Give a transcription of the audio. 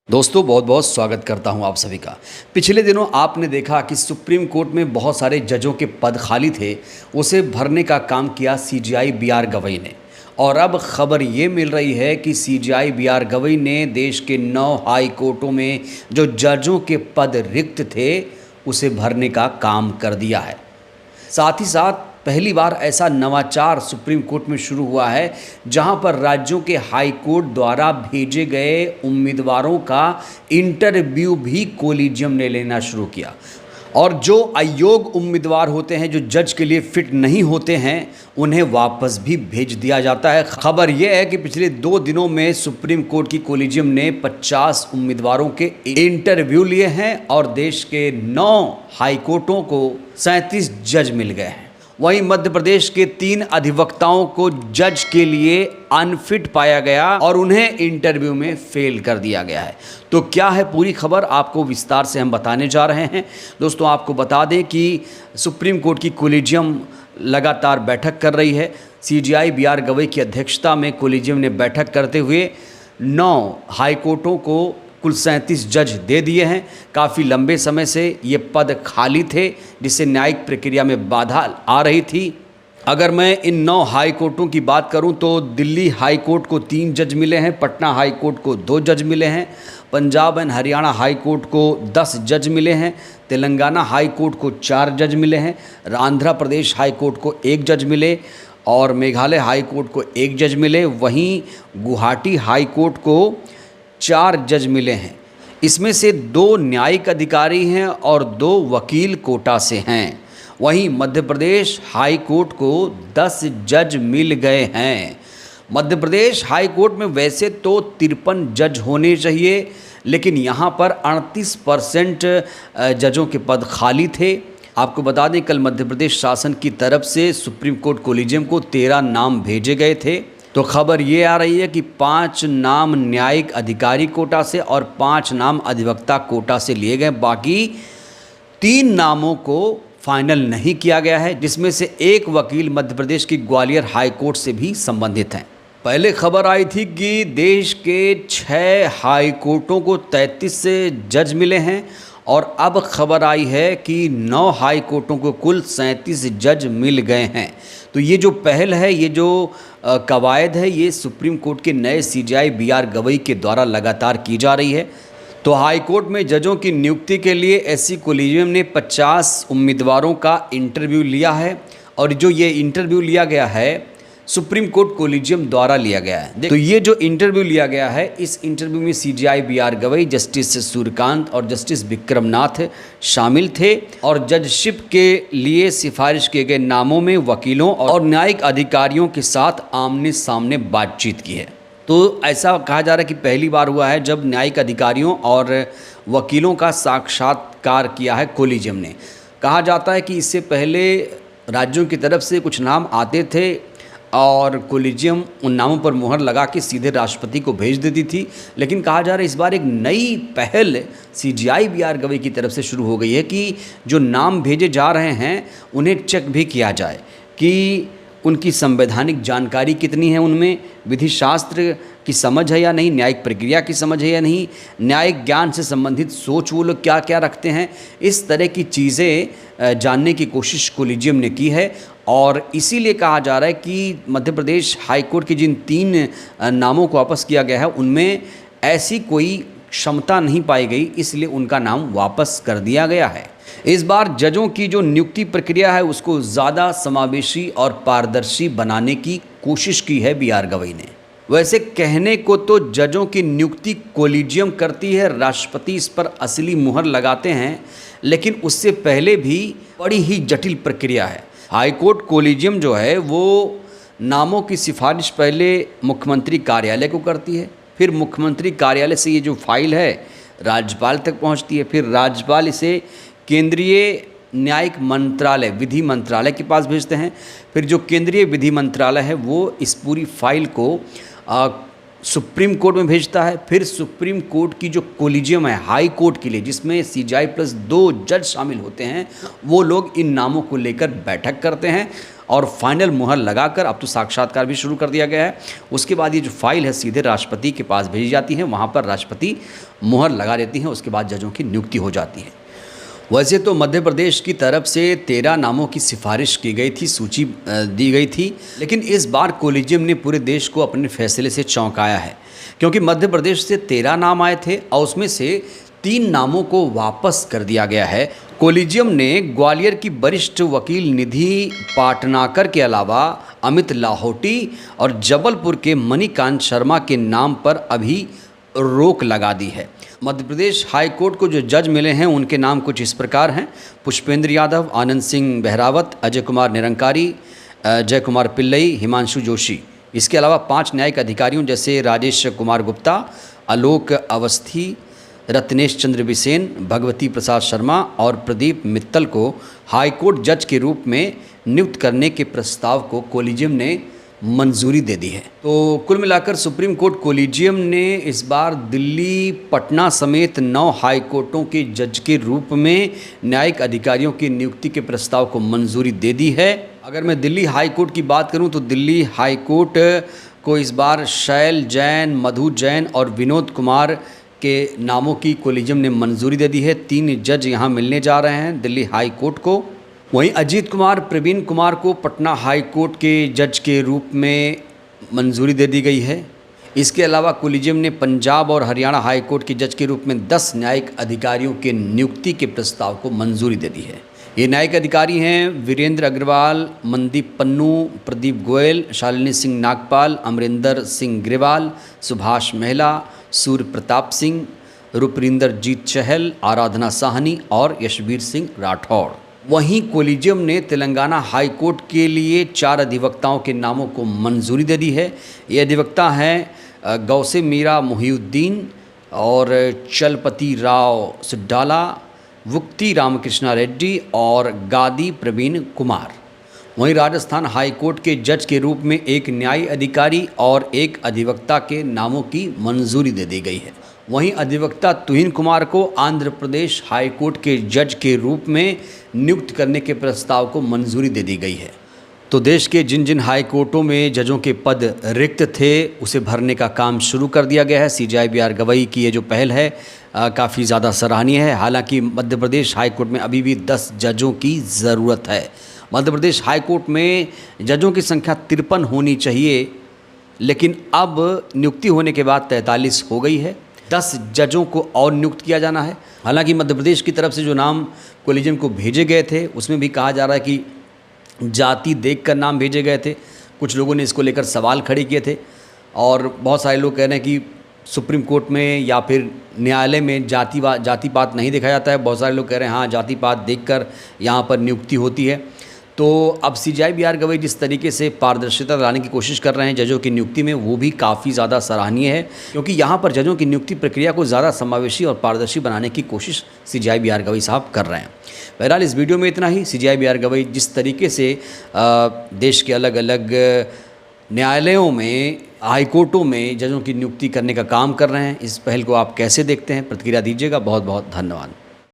दोस्तों बहुत बहुत स्वागत करता हूं आप सभी का। पिछले दिनों आपने देखा कि सुप्रीम कोर्ट में बहुत सारे जजों के पद खाली थे, उसे भरने का काम किया सीजेआई बी.आर. गवई ने। और अब खबर ये मिल रही है कि सीजेआई बी.आर. गवई ने देश के 9 हाई कोर्टों में जो जजों के पद रिक्त थे उसे भरने का काम कर दिया है। साथ ही साथ पहली बार ऐसा नवाचार सुप्रीम कोर्ट में शुरू हुआ है जहां पर राज्यों के हाई कोर्ट द्वारा भेजे गए उम्मीदवारों का इंटरव्यू भी कोलिजियम ने लेना शुरू किया। और जो अयोग्य उम्मीदवार होते हैं, जो जज के लिए फिट नहीं होते हैं, उन्हें वापस भी भेज दिया जाता है। खबर यह है कि पिछले 2 दिनों में सुप्रीम कोर्ट की कोलिजियम ने 50 उम्मीदवारों के इंटरव्यू लिए हैं और देश के 9 हाई कोर्टों को 37 जज मिल गए हैं। वहीं मध्य प्रदेश के 3 अधिवक्ताओं को जज के लिए अनफिट पाया गया और उन्हें इंटरव्यू में फेल कर दिया गया है। तो क्या है पूरी खबर, आपको विस्तार से हम बताने जा रहे हैं। दोस्तों आपको बता दें कि सुप्रीम कोर्ट की कोलिजियम लगातार बैठक कर रही है। CJI B R. गवई की अध्यक्षता में कोलिजियम ने बैठक करते हुए 9 हाई कोर्टों को कुल 37 जज दे दिए हैं। काफ़ी लंबे समय से ये पद खाली थे, जिससे न्यायिक प्रक्रिया में बाधा आ रही थी। अगर मैं इन 9 हाई कोर्टों की बात करूं तो दिल्ली हाई कोर्ट को 3 जज मिले हैं, पटना हाई कोर्ट को 2 जज मिले हैं, Punjab and Haryana high court को 10 जज मिले हैं, तेलंगाना हाई कोर्ट को 4 जज मिले हैं, आंध्र प्रदेश हाई कोर्ट को 1 जज मिले और मेघालय हाई कोर्ट को 1 जज मिले। वहीं गुवाहाटी हाई कोर्ट को 4 जज मिले हैं। इसमें से 2 न्यायिक अधिकारी हैं और 2 वकील कोटा से हैं। वहीं मध्य प्रदेश हाई कोर्ट को 10 जज मिल गए हैं। मध्य प्रदेश हाई कोर्ट में वैसे तो 53 जज होने चाहिए, लेकिन यहाँ पर 38% जजों के पद खाली थे। आपको बता दें कल मध्य प्रदेश शासन की तरफ से सुप्रीम कोर्ट कोलिजियम को 13 नाम भेजे गए थे। तो खबर ये आ रही है कि 5 नाम न्यायिक अधिकारी कोटा से और 5 नाम अधिवक्ता कोटा से लिए गए। बाकी 3 नामों को फाइनल नहीं किया गया है, जिसमें से एक वकील मध्य प्रदेश की ग्वालियर हाई कोर्ट से भी संबंधित हैं। पहले खबर आई थी कि देश के 6 हाई कोर्टों को 33 जज मिले हैं और अब खबर आई है कि 9 हाई कोर्टों को कुल 37 जज मिल गए हैं। तो ये जो पहल है, ये जो कवायद है, ये सुप्रीम कोर्ट के नए सीजेआई बी.आर. गवई के द्वारा लगातार की जा रही है। तो हाई कोर्ट में जजों की नियुक्ति के लिए एससी कोलिजियम ने 50 उम्मीदवारों का इंटरव्यू लिया है और जो ये इंटरव्यू लिया गया है सुप्रीम कोर्ट कोलिजियम द्वारा लिया गया है। तो ये जो इंटरव्यू लिया गया है, इस इंटरव्यू में CJI B R. Gavai, justice Suryakant और जस्टिस विक्रमनाथ शामिल थे और जजशिप के लिए सिफारिश किए गए नामों में वकीलों और न्यायिक अधिकारियों के साथ आमने सामने बातचीत की है। तो ऐसा कहा जा रहा है कि पहली बार हुआ है जब न्यायिक अधिकारियों और वकीलों का साक्षात्कार किया है कोलिजियम ने। कहा जाता है कि इससे पहले राज्यों की तरफ से कुछ नाम आते थे और कोलिजियम उन नामों पर मुहर लगा के सीधे राष्ट्रपति को भेज देती थी, लेकिन कहा जा रहा है इस बार एक नई पहल सीजेआई बी.आर. गवई की तरफ से शुरू हो गई है कि जो नाम भेजे जा रहे हैं उन्हें चेक भी किया जाए कि उनकी संवैधानिक जानकारी कितनी है, उनमें विधि शास्त्र की समझ है या नहीं, न्यायिक प्रक्रिया की समझ है या नहीं, न्यायिक ज्ञान से संबंधित सोच वो लोग क्या क्या रखते हैं। इस तरह की चीज़ें जानने की कोशिश कोलिजियम ने की है और इसीलिए कहा जा रहा है कि मध्य प्रदेश हाई कोर्ट के जिन 3 नामों को वापस किया गया है उनमें ऐसी कोई क्षमता नहीं पाई गई, इसलिए उनका नाम वापस कर दिया गया है। इस बार जजों की जो नियुक्ति प्रक्रिया है उसको ज़्यादा समावेशी और पारदर्शी बनाने की कोशिश की है बी.आर. गवई ने। वैसे कहने को तो जजों की नियुक्ति कोलिजियम करती है, राष्ट्रपति इस पर असली मुहर लगाते हैं, लेकिन उससे पहले भी बड़ी ही जटिल प्रक्रिया है। हाईकोर्ट कोलिजियम जो है वो नामों की सिफारिश पहले मुख्यमंत्री कार्यालय को करती है, फिर मुख्यमंत्री कार्यालय से ये जो फाइल है राज्यपाल तक पहुंचती है, फिर राज्यपाल इसे केंद्रीय न्यायिक मंत्रालय विधि मंत्रालय के पास भेजते हैं, फिर जो केंद्रीय विधि मंत्रालय है वो इस पूरी फाइल को सुप्रीम कोर्ट में भेजता है। फिर सुप्रीम कोर्ट की जो कोलिजियम है हाई कोर्ट के लिए, जिसमें सीजेआई प्लस 2 जज शामिल होते हैं, वो लोग इन नामों को लेकर बैठक करते हैं और फाइनल मुहर लगाकर अब तो साक्षात्कार भी शुरू कर दिया गया है। उसके बाद ये जो फाइल है सीधे राष्ट्रपति के पास भेजी जाती है, वहाँ पर राष्ट्रपति मुहर लगा देती हैं, उसके बाद जजों की नियुक्ति हो जाती है। वैसे तो मध्य प्रदेश की तरफ से 13 नामों की सिफारिश की गई थी, सूची दी गई थी, लेकिन इस बार कोलिजियम ने पूरे देश को अपने फैसले से चौंकाया है, क्योंकि मध्य प्रदेश से 13 नाम आए थे और उसमें से 3 नामों को वापस कर दिया गया है। कोलिजियम ने ग्वालियर की वरिष्ठ वकील निधि पाटनाकर के अलावा अमित लाहौटी और जबलपुर के मणिकांत शर्मा के नाम पर अभी रोक लगा दी है। मध्य प्रदेश हाई कोर्ट को जो जज मिले हैं उनके नाम कुछ इस प्रकार हैं: पुष्पेंद्र यादव, आनंद सिंह बहरावत, अजय कुमार निरंकारी, जय कुमार पिल्लई, हिमांशु जोशी। इसके अलावा 5 न्यायिक अधिकारियों जैसे राजेश कुमार गुप्ता, आलोक अवस्थी, रत्नेश चंद्र बिसेन, भगवती प्रसाद शर्मा और प्रदीप मित्तल को हाईकोर्ट जज के रूप में नियुक्त करने के प्रस्ताव को कोलिजियम ने मंजूरी दे दी है। तो कुल मिलाकर सुप्रीम कोर्ट कोलिजियम ने इस बार दिल्ली, पटना समेत 9 हाई कोर्टों के जज के रूप में न्यायिक अधिकारियों की नियुक्ति के प्रस्ताव को मंजूरी दे दी है। अगर मैं दिल्ली हाई कोर्ट की बात करूं तो दिल्ली हाई कोर्ट को इस बार शैल जैन, मधु जैन और विनोद कुमार के नामों की कोलिजियम ने मंजूरी दे दी है। 3 जज यहाँ मिलने जा रहे हैं दिल्ली हाई कोर्ट को। वहीं अजीत कुमार, प्रवीण कुमार को पटना हाई कोर्ट के जज के रूप में मंजूरी दे दी गई है। इसके अलावा कोलिजियम ने पंजाब और हरियाणा हाई कोर्ट के जज के रूप में 10 न्यायिक अधिकारियों के नियुक्ति के प्रस्ताव को मंजूरी दे दी है। ये न्यायिक अधिकारी हैं वीरेंद्र अग्रवाल, मनदीप पन्नू, प्रदीप गोयल, शालिनी सिंह नागपाल, अमरिंदर सिंह ग्रेवाल, सुभाष मेहला, सूर्य प्रताप सिंह, रूपरिंदर जीत चहल, आराधना साहनी और यशवीर सिंह राठौड़। वहीं कोलिजियम ने तेलंगाना हाई कोर्ट के लिए 4 अधिवक्ताओं के नामों को मंजूरी दे दी है। ये अधिवक्ता हैं गौसे मीरा मोहिउद्दीन और चलपति राव सिड्डाला, वुक्ति रामकृष्णा रेड्डी और गादी प्रवीण कुमार। वहीं राजस्थान हाई कोर्ट के जज के रूप में 1 न्यायिक अधिकारी और 1 अधिवक्ता के नामों की मंजूरी दे दी गई है। वहीं अधिवक्ता तुहिन कुमार को आंध्र प्रदेश हाई कोर्ट के जज के रूप में नियुक्त करने के प्रस्ताव को मंजूरी दे दी गई है। तो देश के जिन जिन हाई कोर्टों में जजों के पद रिक्त थे उसे भरने का काम शुरू कर दिया गया है। CJI BR गवई की ये जो पहल है काफ़ी ज़्यादा सराहनीय है। हालांकि मध्य प्रदेश हाई कोर्ट में अभी भी 10 जजों की ज़रूरत है। मध्य प्रदेश हाई कोर्ट में जजों की संख्या 53 होनी चाहिए, लेकिन अब नियुक्ति होने के बाद 43 हो गई है। 10 जजों को और नियुक्त किया जाना है। हालांकि मध्य प्रदेश की तरफ से जो नाम कोलिजियम को भेजे गए थे उसमें भी कहा जा रहा है कि जाति देखकर नाम भेजे गए थे। कुछ लोगों ने इसको लेकर सवाल खड़े किए थे और बहुत सारे लोग कह रहे हैं कि सुप्रीम कोर्ट में या फिर न्यायालय में जाति-पात नहीं देखा जाता है। बहुत सारे लोग कह रहे हैं हाँ, जाति-पात देखकर यहाँ पर नियुक्ति होती है। तो अब CJI BR गवई जिस तरीके से पारदर्शिता लाने की कोशिश कर रहे हैं जजों की नियुक्ति में, वो भी काफ़ी ज़्यादा सराहनीय है, क्योंकि यहाँ पर जजों की नियुक्ति प्रक्रिया को ज़्यादा समावेशी और पारदर्शी बनाने की कोशिश CJI BR गवई साहब कर रहे हैं। बहरहाल इस वीडियो में इतना ही। CJI BR गवई जिस तरीके से देश के अलग अलग न्यायालयों में, हाई कोर्टों में जजों की नियुक्ति करने का काम कर रहे हैं, इस पहल को आप कैसे देखते हैं? प्रतिक्रिया दीजिएगा। बहुत बहुत धन्यवाद।